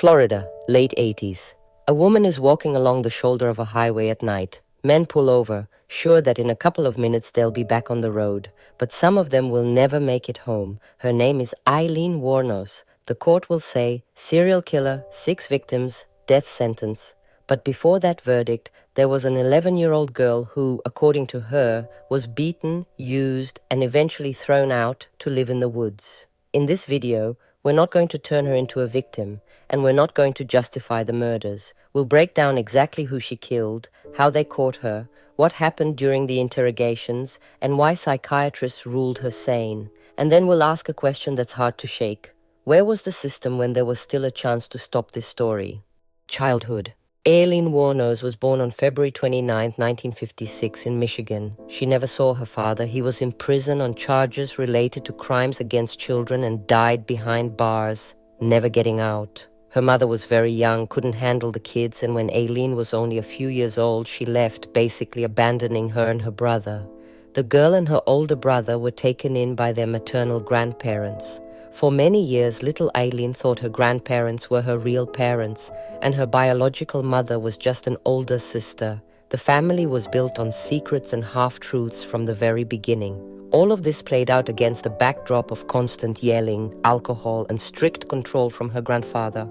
Florida, late 80s. A woman is walking along the shoulder of a highway at night. Men pull over, sure that in a couple of minutes they'll be back on the road. But some of them will never make it home. Her name is Aileen Wuornos. The court will say, serial killer, 6 victims, death sentence. But before that verdict, there was an 11-year-old girl who, according to her, was beaten, used, and eventually thrown out to live in the woods. In this video, we're not going to turn her into a victim, and we're not going to justify the murders. We'll break down exactly who she killed, how they caught her, what happened during the interrogations, and why psychiatrists ruled her sane. And then we'll ask a question that's hard to shake. Where was the system when there was still a chance to stop this story? Childhood. Aileen Wuornos was born on February 29, 1956 in Michigan. She never saw her father. He was in prison on charges related to crimes against children and died behind bars, never getting out. Her mother was very young, couldn't handle the kids, and when Aileen was only a few years old, she left, basically abandoning her and her brother. The girl and her older brother were taken in by their maternal grandparents. For many years, little Aileen thought her grandparents were her real parents, and her biological mother was just an older sister. The family was built on secrets and half-truths from the very beginning. All of this played out against a backdrop of constant yelling, alcohol, and strict control from her grandfather.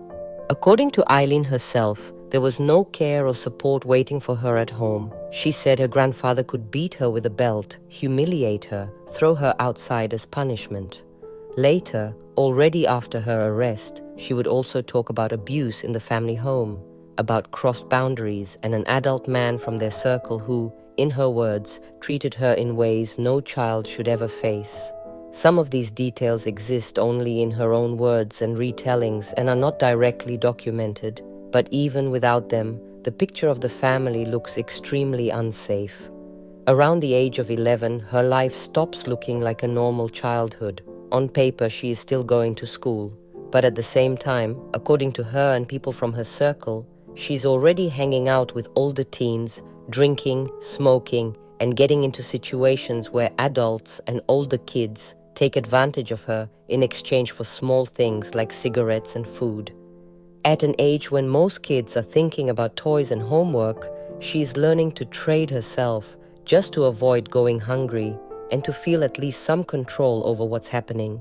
According to Aileen herself, there was no care or support waiting for her at home. She said her grandfather could beat her with a belt, humiliate her, throw her outside as punishment. Later, already after her arrest, she would also talk about abuse in the family home, about crossed boundaries and an adult man from their circle who, in her words, treated her in ways no child should ever face. Some of these details exist only in her own words and retellings and are not directly documented, but even without them, the picture of the family looks extremely unsafe. Around the age of 11, her life stops looking like a normal childhood. On paper, she is still going to school, but at the same time, according to her and people from her circle, she's already hanging out with older teens, drinking, smoking, and getting into situations where adults and older kids take advantage of her in exchange for small things like cigarettes and food. At an age when most kids are thinking about toys and homework, she's learning to trade herself just to avoid going hungry and to feel at least some control over what's happening.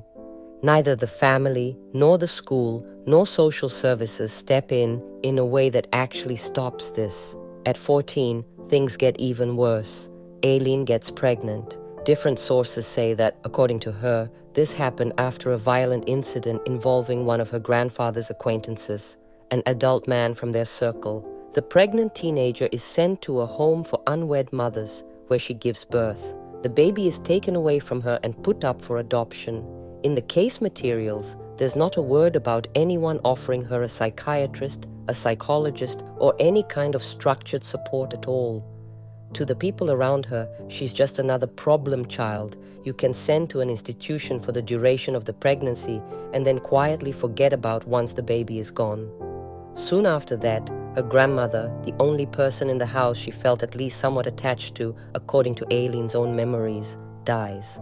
Neither the family, nor the school, nor social services step in a way that actually stops this. At 14, things get even worse. Aileen gets pregnant. Different sources say that, according to her, this happened after a violent incident involving one of her grandfather's acquaintances, an adult man from their circle. The pregnant teenager is sent to a home for unwed mothers, where she gives birth. The baby is taken away from her and put up for adoption. In the case materials, there's not a word about anyone offering her a psychiatrist, a psychologist, or any kind of structured support at all. To the people around her, she's just another problem child you can send to an institution for the duration of the pregnancy and then quietly forget about once the baby is gone. Soon after that, her grandmother, the only person in the house she felt at least somewhat attached to, according to Aileen's own memories, dies.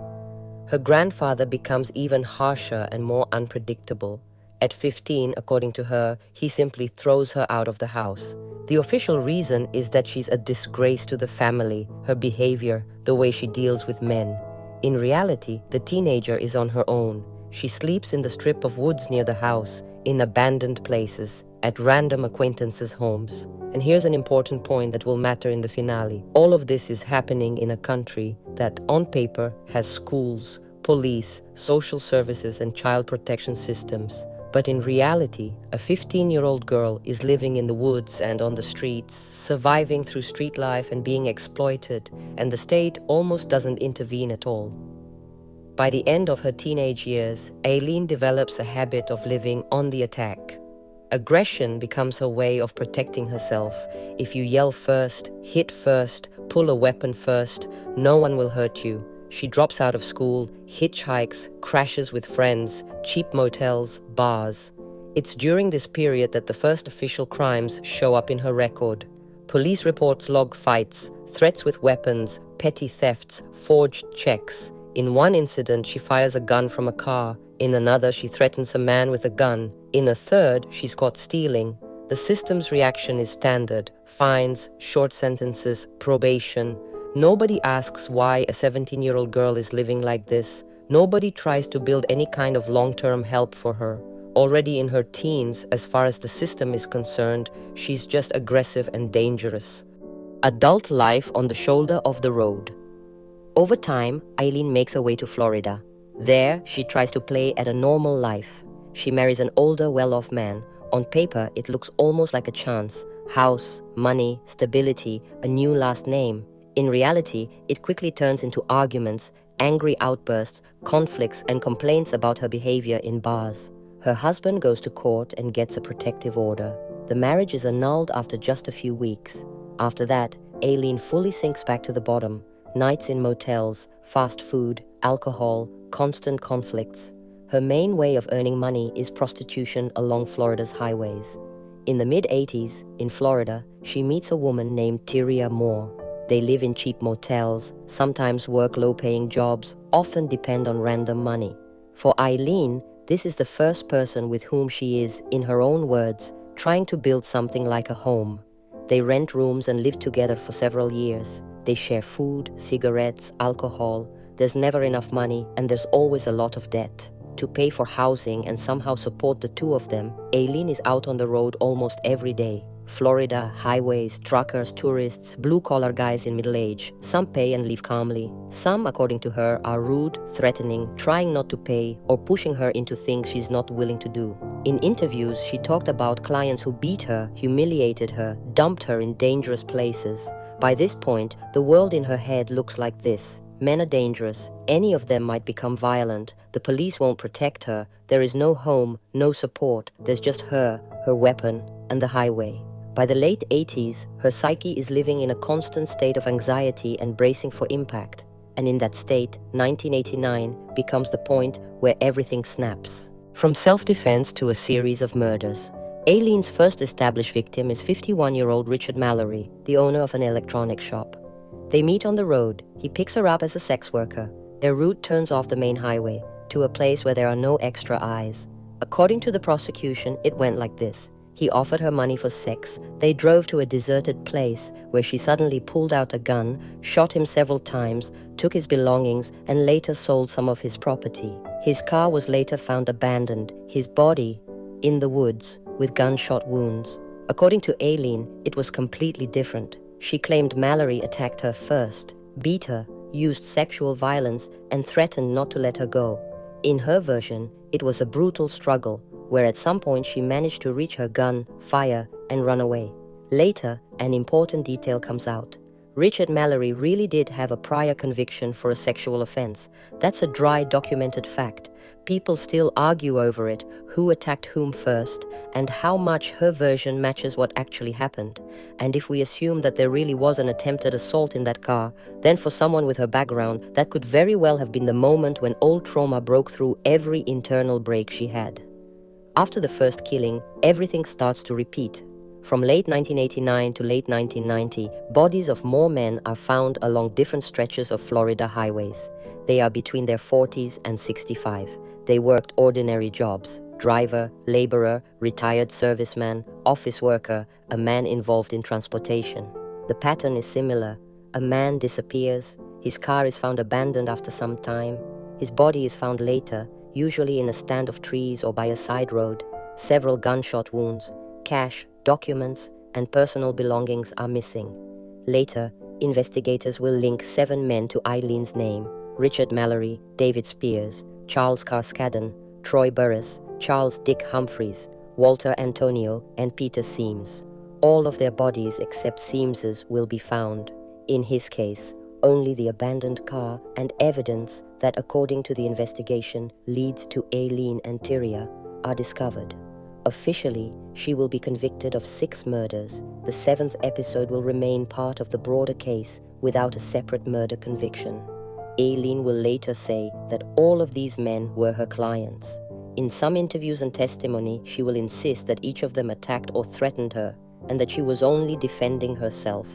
Her grandfather becomes even harsher and more unpredictable. At 15, according to her, he simply throws her out of the house. The official reason is that she's a disgrace to the family, her behavior, the way she deals with men. In reality, the teenager is on her own. She sleeps in the strip of woods near the house, in abandoned places, at random acquaintances' homes. And here's an important point that will matter in the finale. All of this is happening in a country that, on paper, has schools, police, social services, and child protection systems. But in reality, a 15-year-old girl is living in the woods and on the streets, surviving through street life and being exploited, and the state almost doesn't intervene at all. By the end of her teenage years, Aileen develops a habit of living on the attack. Aggression becomes her way of protecting herself. If you yell first, hit first, pull a weapon first, no one will hurt you. She drops out of school, hitchhikes, crashes with friends, cheap motels, bars. It's during this period that the first official crimes show up in her record. Police reports log fights, threats with weapons, petty thefts, forged checks. In one incident, she fires a gun from a car. In another, she threatens a man with a gun. In a third, she's caught stealing. The system's reaction is standard: fines, short sentences, probation. Nobody asks why a 17-year-old girl is living like this. Nobody tries to build any kind of long-term help for her. Already in her teens, as far as the system is concerned, she's just aggressive and dangerous. Adult life on the shoulder of the road. Over time, Aileen makes her way to Florida. There, she tries to play at a normal life. She marries an older, well-off man. On paper, it looks almost like a chance. House, money, stability, a new last name. In reality, it quickly turns into arguments, angry outbursts, conflicts, and complaints about her behavior in bars. Her husband goes to court and gets a protective order. The marriage is annulled after just a few weeks. After that, Aileen fully sinks back to the bottom. Nights in motels, fast food, alcohol, constant conflicts. Her main way of earning money is prostitution along Florida's highways. In the mid-80s, in Florida, she meets a woman named Tyria Moore. They live in cheap motels, sometimes work low-paying jobs, often depend on random money. For Aileen, this is the first person with whom she is, in her own words, trying to build something like a home. They rent rooms and live together for several years. They share food, cigarettes, alcohol. There's never enough money, and there's always a lot of debt. To pay for housing and somehow support the two of them, Aileen is out on the road almost every day. Florida, highways, truckers, tourists, blue-collar guys in middle age. Some pay and leave calmly. Some, according to her, are rude, threatening, trying not to pay, or pushing her into things she's not willing to do. In interviews, she talked about clients who beat her, humiliated her, dumped her in dangerous places. By this point, the world in her head looks like this. Men are dangerous. Any of them might become violent. The police won't protect her. There is no home, no support. There's just her weapon, and the highway. By the late 80s, her psyche is living in a constant state of anxiety and bracing for impact. And in that state, 1989 becomes the point where everything snaps. From self-defense to a series of murders. Aileen's first established victim is 51-year-old Richard Mallory, the owner of an electronics shop. They meet on the road. He picks her up as a sex worker. Their route turns off the main highway to a place where there are no extra eyes. According to the prosecution, it went like this. He offered her money for sex. They drove to a deserted place where she suddenly pulled out a gun, shot him several times, took his belongings, and later sold some of his property. His car was later found abandoned, his body in the woods with gunshot wounds. According to Aileen, it was completely different. She claimed Mallory attacked her first, beat her, used sexual violence, and threatened not to let her go. In her version, it was a brutal struggle, where at some point she managed to reach her gun, fire, and run away. Later, an important detail comes out. Richard Mallory really did have a prior conviction for a sexual offense. That's a dry, documented fact. People still argue over it, who attacked whom first, and how much her version matches what actually happened. And if we assume that there really was an attempted assault in that car, then for someone with her background, that could very well have been the moment when old trauma broke through every internal break she had. After the first killing, everything starts to repeat. From late 1989 to late 1990, bodies of more men are found along different stretches of Florida highways. They are between their 40s and 65. They worked ordinary jobs: driver, laborer, retired serviceman, office worker, a man involved in transportation. The pattern is similar. A man disappears. His car is found abandoned after some time. His body is found later, usually in a stand of trees or by a side road. Several gunshot wounds, cash, documents, and personal belongings are missing. Later, investigators will link 7 men to Aileen's name: Richard Mallory, David Spears, Charles Carskadden, Troy Burris, Charles Dick Humphreys, Walter Antonio, and Peter Seams. All of their bodies except Seams's will be found. In his case, only the abandoned car and evidence that, according to the investigation, leads to Aileen and Tyria are discovered. Officially, she will be convicted of 6 murders. The 7th episode will remain part of the broader case without a separate murder conviction. Aileen will later say that all of these men were her clients. In some interviews and testimony, she will insist that each of them attacked or threatened her, and that she was only defending herself.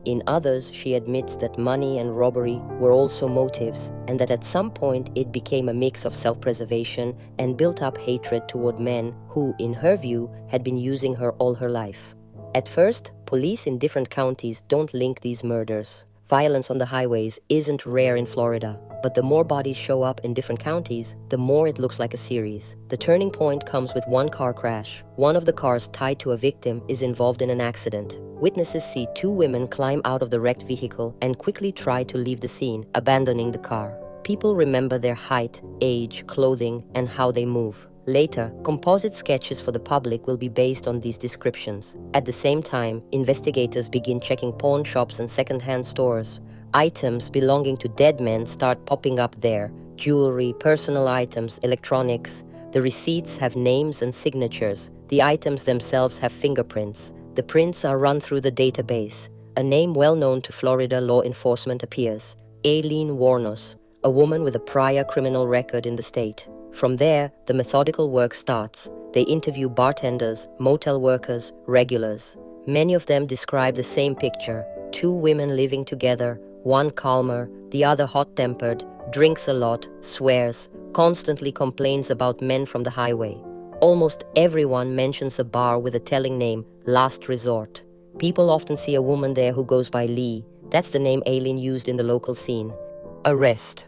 In others, she admits that money and robbery were also motives, and that at some point it became a mix of self-preservation and built-up hatred toward men who, in her view, had been using her all her life. At first, police in different counties don't link these murders. Violence on the highways isn't rare in Florida, but the more bodies show up in different counties, the more it looks like a series. The turning point comes with one car crash. One of the cars tied to a victim is involved in an accident. Witnesses see two women climb out of the wrecked vehicle and quickly try to leave the scene, abandoning the car. People remember their height, age, clothing, and how they move. Later, composite sketches for the public will be based on these descriptions. At the same time, investigators begin checking pawn shops and second-hand stores. Items belonging to dead men start popping up there. Jewelry, personal items, electronics. The receipts have names and signatures. The items themselves have fingerprints. The prints are run through the database. A name well known to Florida law enforcement appears: Aileen Wuornos, a woman with a prior criminal record in the state. From there, the methodical work starts. They interview bartenders, motel workers, regulars. Many of them describe the same picture: two women living together, one calmer, the other hot-tempered, drinks a lot, swears, constantly complains about men from the highway. Almost everyone mentions a bar with a telling name, Last Resort. People often see a woman there who goes by Lee. That's the name Aileen used in the local scene. Arrest.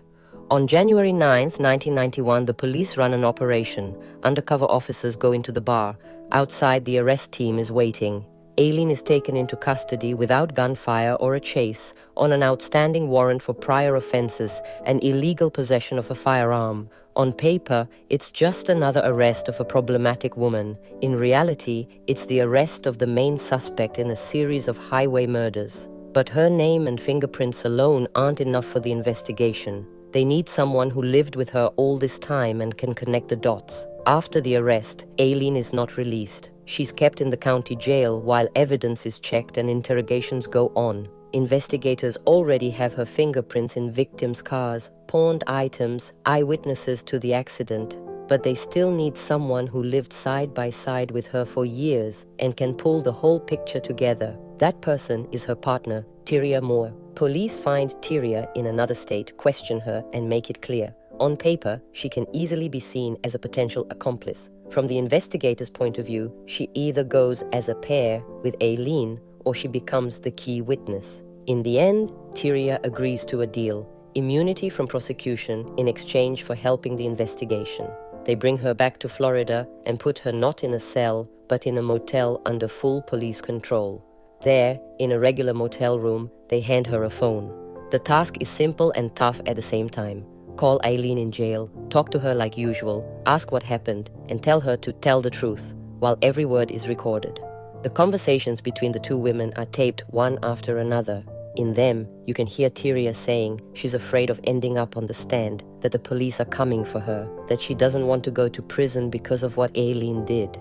On January 9th, 1991, the police run an operation. Undercover officers go into the bar. Outside, the arrest team is waiting. Aileen is taken into custody without gunfire or a chase on an outstanding warrant for prior offenses and illegal possession of a firearm. On paper, it's just another arrest of a problematic woman. In reality, it's the arrest of the main suspect in a series of highway murders. But her name and fingerprints alone aren't enough for the investigation. They need someone who lived with her all this time and can connect the dots. After the arrest, Aileen is not released. She's kept in the county jail while evidence is checked and interrogations go on. Investigators already have her fingerprints in victims' cars, pawned items, eyewitnesses to the accident, but they still need someone who lived side by side with her for years and can pull the whole picture together. That person is her partner, Tyria Moore. Police find Tyria in another state, question her, and make it clear. On paper, she can easily be seen as a potential accomplice. From the investigator's point of view, she either goes as a pair with Aileen or she becomes the key witness. In the end, Tyria agrees to a deal: immunity from prosecution in exchange for helping the investigation. They bring her back to Florida and put her not in a cell, but in a motel under full police control. There, in a regular motel room, they hand her a phone. The task is simple and tough at the same time. Call Aileen in jail, talk to her like usual, ask what happened, and tell her to tell the truth, while every word is recorded. The conversations between the two women are taped one after another. In them, you can hear Tyria saying she's afraid of ending up on the stand, that the police are coming for her, that she doesn't want to go to prison because of what Aileen did.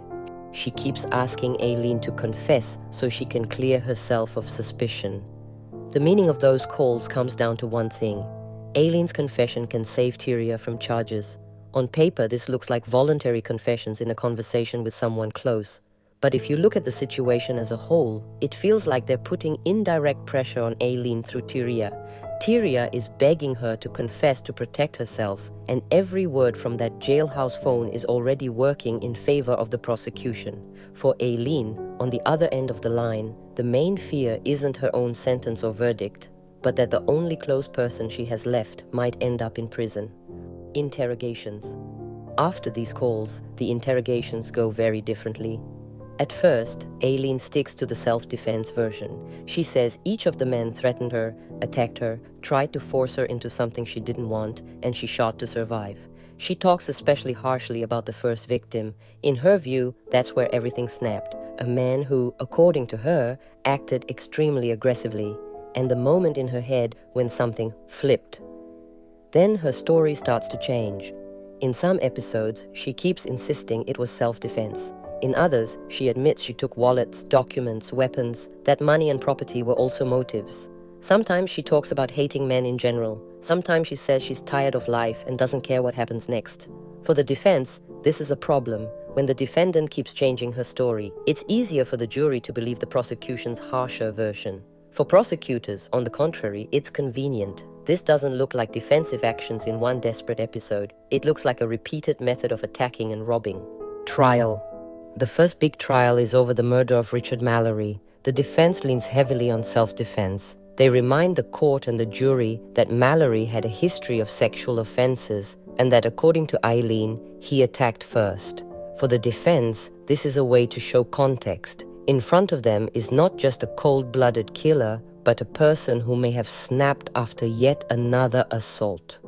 She keeps asking Aileen to confess so she can clear herself of suspicion. The meaning of those calls comes down to one thing: Aileen's confession can save Tyria from charges. On paper, this looks like voluntary confessions in a conversation with someone close. But if you look at the situation as a whole, it feels like they're putting indirect pressure on Aileen through Tyria. Tyria is begging her to confess to protect herself, and every word from that jailhouse phone is already working in favor of the prosecution. For Aileen, on the other end of the line, the main fear isn't her own sentence or verdict, but that the only close person she has left might end up in prison. Interrogations. After these calls, the interrogations go very differently. At first, Aileen sticks to the self-defense version. She says each of the men threatened her, attacked her, tried to force her into something she didn't want, and she shot to survive. She talks especially harshly about the first victim. In her view, that's where everything snapped. A man who, according to her, acted extremely aggressively, and the moment in her head when something flipped. Then her story starts to change. In some episodes, she keeps insisting it was self-defense. In others, she admits she took wallets, documents, weapons, that money and property were also motives. Sometimes she talks about hating men in general. Sometimes she says she's tired of life and doesn't care what happens next. For the defense, this is a problem. When the defendant keeps changing her story, it's easier for the jury to believe the prosecution's harsher version. For prosecutors, on the contrary, it's convenient. This doesn't look like defensive actions in one desperate episode. It looks like a repeated method of attacking and robbing. Trial. The first big trial is over the murder of Richard Mallory. The defense leans heavily on self-defense. They remind the court and the jury that Mallory had a history of sexual offenses and that, according to Aileen, he attacked first. For the defense, this is a way to show context. In front of them is not just a cold-blooded killer, but a person who may have snapped after yet another assault.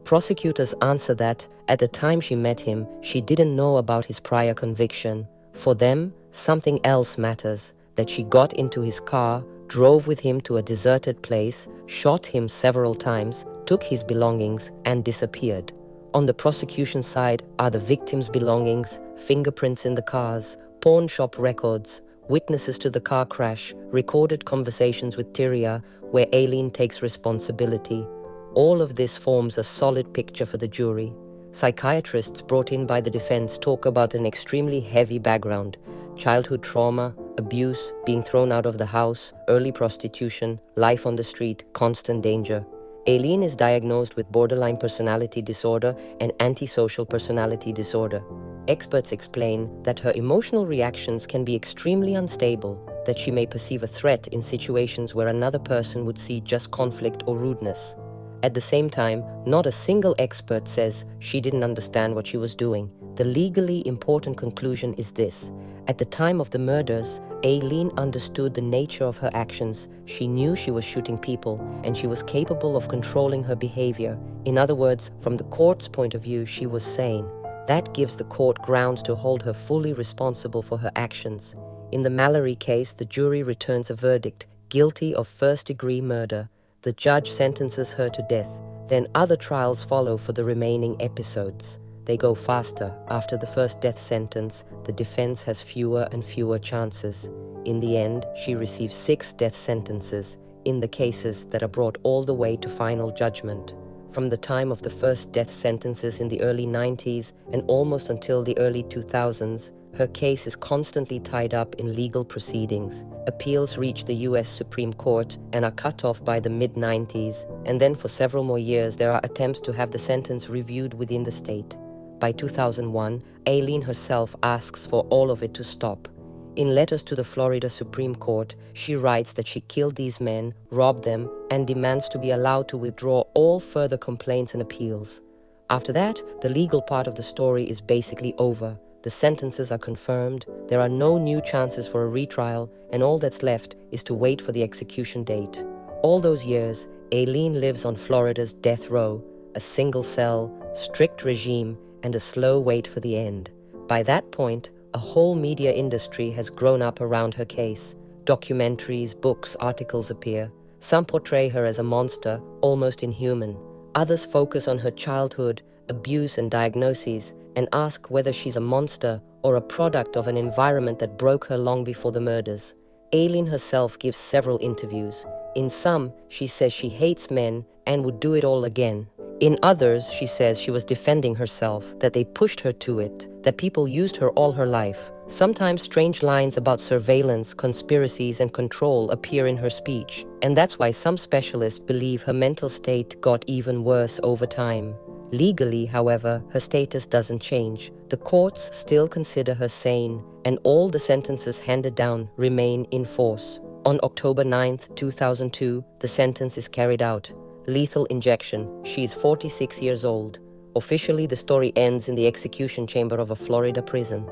Prosecutors answer that, at the time she met him, she didn't know about his prior conviction. For them, something else matters, that she got into his car, drove with him to a deserted place, shot him several times, took his belongings, and disappeared. On the prosecution side are the victim's belongings, fingerprints in the cars, pawn shop records, witnesses to the car crash, recorded conversations with Tyria, where Aileen takes responsibility. All of this forms a solid picture for the jury. Psychiatrists brought in by the defense talk about an extremely heavy background: childhood trauma, abuse, being thrown out of the house, early prostitution, life on the street, constant danger. Aileen is diagnosed with borderline personality disorder and antisocial personality disorder. Experts explain that her emotional reactions can be extremely unstable, that she may perceive a threat in situations where another person would see just conflict or rudeness. At the same time, not a single expert says she didn't understand what she was doing. The legally important conclusion is this: at the time of the murders, Aileen understood the nature of her actions. She knew she was shooting people, and she was capable of controlling her behavior. In other words, from the court's point of view, she was sane. That gives the court grounds to hold her fully responsible for her actions. In the Mallory case, the jury returns a verdict: guilty of first-degree murder. The judge sentences her to death. Then other trials follow for the remaining episodes. They go faster. After the first death sentence, the defense has fewer and fewer chances. In the end, she receives 6 death sentences in the cases that are brought all the way to final judgment. From the time of the first death sentences in the early 90s and almost until the early 2000s, her case is constantly tied up in legal proceedings. Appeals reach the US Supreme Court and are cut off by the mid-90s, and then for several more years there are attempts to have the sentence reviewed within the state. By 2001, Aileen herself asks for all of it to stop. In letters to the Florida Supreme Court, she writes that she killed these men, robbed them, and demands to be allowed to withdraw all further complaints and appeals. After that, the legal part of the story is basically over. The sentences are confirmed, there are no new chances for a retrial, and all that's left is to wait for the execution date. All those years, Aileen lives on Florida's death row, a single cell, strict regime, and a slow wait for the end. By that point, a whole media industry has grown up around her case. Documentaries, books, articles appear. Some portray her as a monster, almost inhuman. Others focus on her childhood, abuse and diagnoses, and ask whether she's a monster or a product of an environment that broke her long before the murders. Aileen herself gives several interviews. In some, she says she hates men and would do it all again. In others, she says she was defending herself, that they pushed her to it, that people used her all her life. Sometimes strange lines about surveillance, conspiracies, and control appear in her speech, and that's why some specialists believe her mental state got even worse over time. Legally, however, her status doesn't change. The courts still consider her sane, and all the sentences handed down remain in force. On October 9, 2002, the sentence is carried out. Lethal injection. She is 46 years old. Officially, the story ends in the execution chamber of a Florida prison.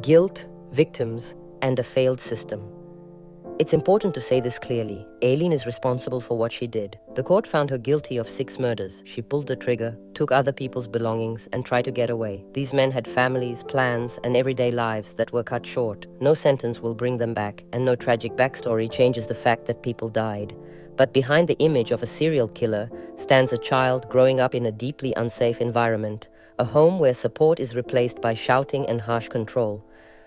Guilt, victims, and a failed system. It's important to say this clearly. Aileen is responsible for what she did. The court found her guilty of 6 murders. She pulled the trigger, took other people's belongings, and tried to get away. These men had families, plans, and everyday lives that were cut short. No sentence will bring them back, and no tragic backstory changes the fact that people died. But behind the image of a serial killer stands a child growing up in a deeply unsafe environment, a home where support is replaced by shouting and harsh control.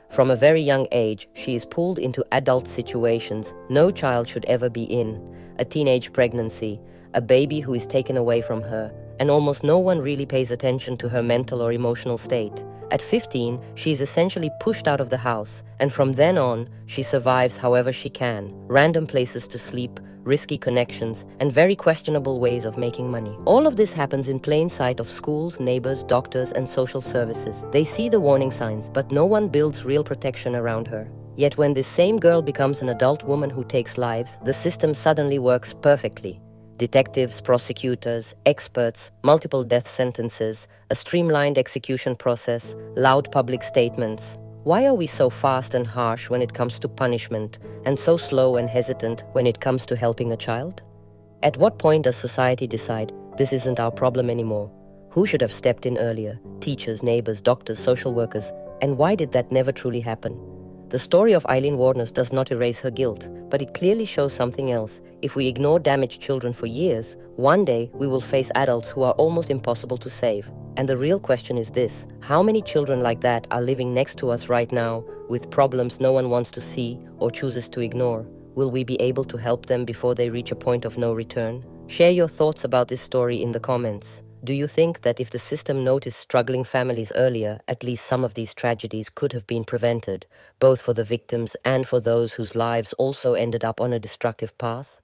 From a very young age, she is pulled into adult situations no child should ever be in: a teenage pregnancy, a baby who is taken away from her, and almost no one really pays attention to her mental or emotional state. At 15, she is essentially pushed out of the house, and from then on, she survives however she can. Random places to sleep, risky connections, and very questionable ways of making money. All of this happens in plain sight of schools, neighbors, doctors, and social services. They see the warning signs, but no one builds real protection around her. Yet when this same girl becomes an adult woman who takes lives, the system suddenly works perfectly. Detectives, prosecutors, experts, multiple death sentences, a streamlined execution process, loud public statements. Why are we so fast and harsh when it comes to punishment, and so slow and hesitant when it comes to helping a child? At what point does society decide this isn't our problem anymore? Who should have stepped in earlier? Teachers, neighbors, doctors, social workers. And why did that never truly happen? The story of Aileen Wuornos does not erase her guilt, but it clearly shows something else. If we ignore damaged children for years, one day we will face adults who are almost impossible to save. And the real question is this: how many children like that are living next to us right now with problems no one wants to see or chooses to ignore? Will we be able to help them before they reach a point of no return? Share your thoughts about this story in the comments. Do you think that if the system noticed struggling families earlier, at least some of these tragedies could have been prevented, both for the victims and for those whose lives also ended up on a destructive path?